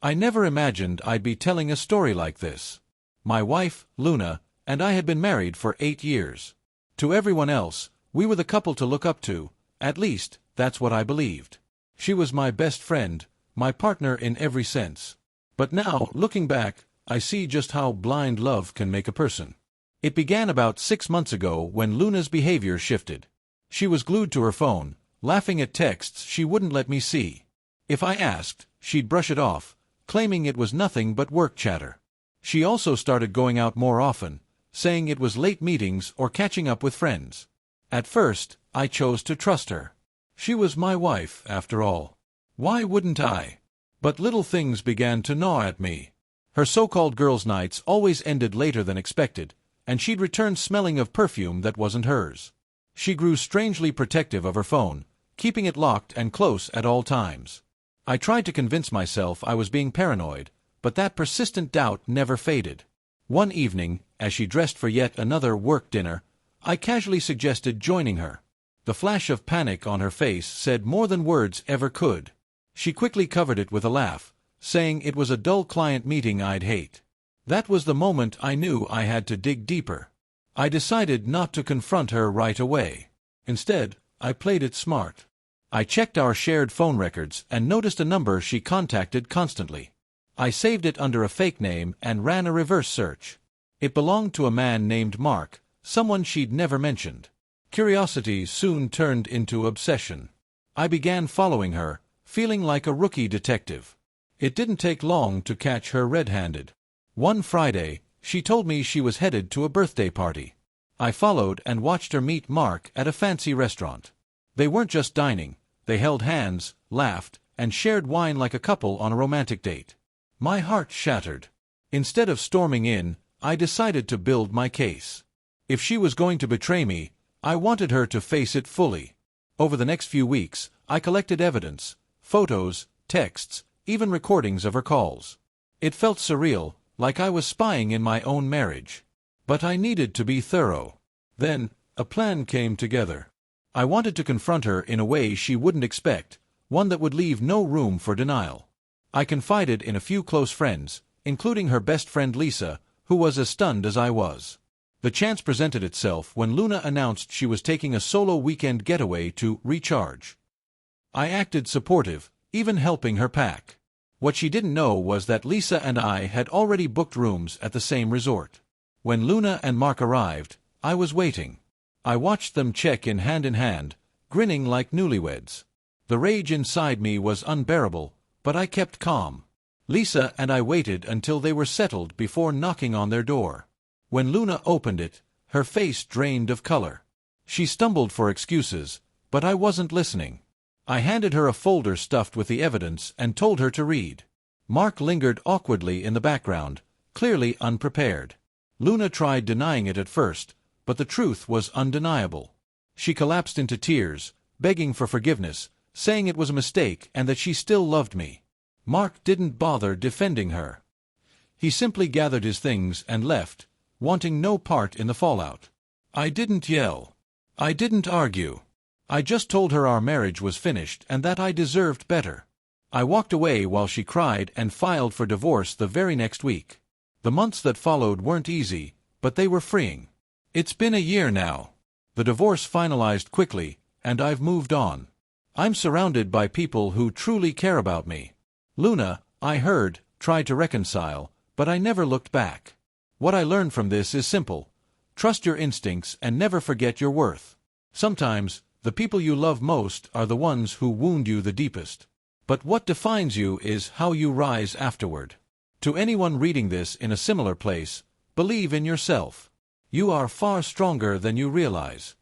I never imagined I'd be telling a story like this. My wife, Luna, and I had been married for 8 years. To everyone else, we were the couple to look up to, at least, that's what I believed. She was my best friend, my partner in every sense. But now, looking back, I see just how blind love can make a person. It began about 6 months ago when Luna's behavior shifted. She was glued to her phone, laughing at texts she wouldn't let me see. If I asked, she'd brush it off, claiming it was nothing but work chatter. She also started going out more often, saying it was late meetings or catching up with friends. At first, I chose to trust her. She was my wife, after all. Why wouldn't I? But little things began to gnaw at me. Her so-called girls' nights always ended later than expected, and she'd return smelling of perfume that wasn't hers. She grew strangely protective of her phone, keeping it locked and close at all times. I tried to convince myself I was being paranoid, but that persistent doubt never faded. One evening, as she dressed for yet another work dinner, I casually suggested joining her. The flash of panic on her face said more than words ever could. She quickly covered it with a laugh, saying it was a dull client meeting I'd hate. That was the moment I knew I had to dig deeper. I decided not to confront her right away. Instead, I played it smart. I checked our shared phone records and noticed a number she contacted constantly. I saved it under a fake name and ran a reverse search. It belonged to a man named Mark, someone she'd never mentioned. Curiosity soon turned into obsession. I began following her, feeling like a rookie detective. It didn't take long to catch her red-handed. One Friday, she told me she was headed to a birthday party. I followed and watched her meet Mark at a fancy restaurant. They weren't just dining, they held hands, laughed, and shared wine like a couple on a romantic date. My heart shattered. Instead of storming in, I decided to build my case. If she was going to betray me, I wanted her to face it fully. Over the next few weeks, I collected evidence, photos, texts, even recordings of her calls. It felt surreal, like I was spying in my own marriage. But I needed to be thorough. Then, a plan came together. I wanted to confront her in a way she wouldn't expect, one that would leave no room for denial. I confided in a few close friends, including her best friend Lisa, who was as stunned as I was. The chance presented itself when Luna announced she was taking a solo weekend getaway to recharge. I acted supportive, even helping her pack. What she didn't know was that Lisa and I had already booked rooms at the same resort. When Luna and Mark arrived, I was waiting. I watched them check in hand, grinning like newlyweds. The rage inside me was unbearable, but I kept calm. Lisa and I waited until they were settled before knocking on their door. When Luna opened it, her face drained of color. She stumbled for excuses, but I wasn't listening. I handed her a folder stuffed with the evidence and told her to read. Mark lingered awkwardly in the background, clearly unprepared. Luna tried denying it at first, but the truth was undeniable. She collapsed into tears, begging for forgiveness, saying it was a mistake and that she still loved me. Mark didn't bother defending her. He simply gathered his things and left, wanting no part in the fallout. I didn't yell. I didn't argue. I just told her our marriage was finished and that I deserved better. I walked away while she cried and filed for divorce the very next week. The months that followed weren't easy, but they were freeing. It's been a year now. The divorce finalized quickly, and I've moved on. I'm surrounded by people who truly care about me. Luna, I heard, tried to reconcile, but I never looked back. What I learned from this is simple. Trust your instincts and never forget your worth. Sometimes, the people you love most are the ones who wound you the deepest. But what defines you is how you rise afterward. To anyone reading this in a similar place, believe in yourself. You are far stronger than you realize.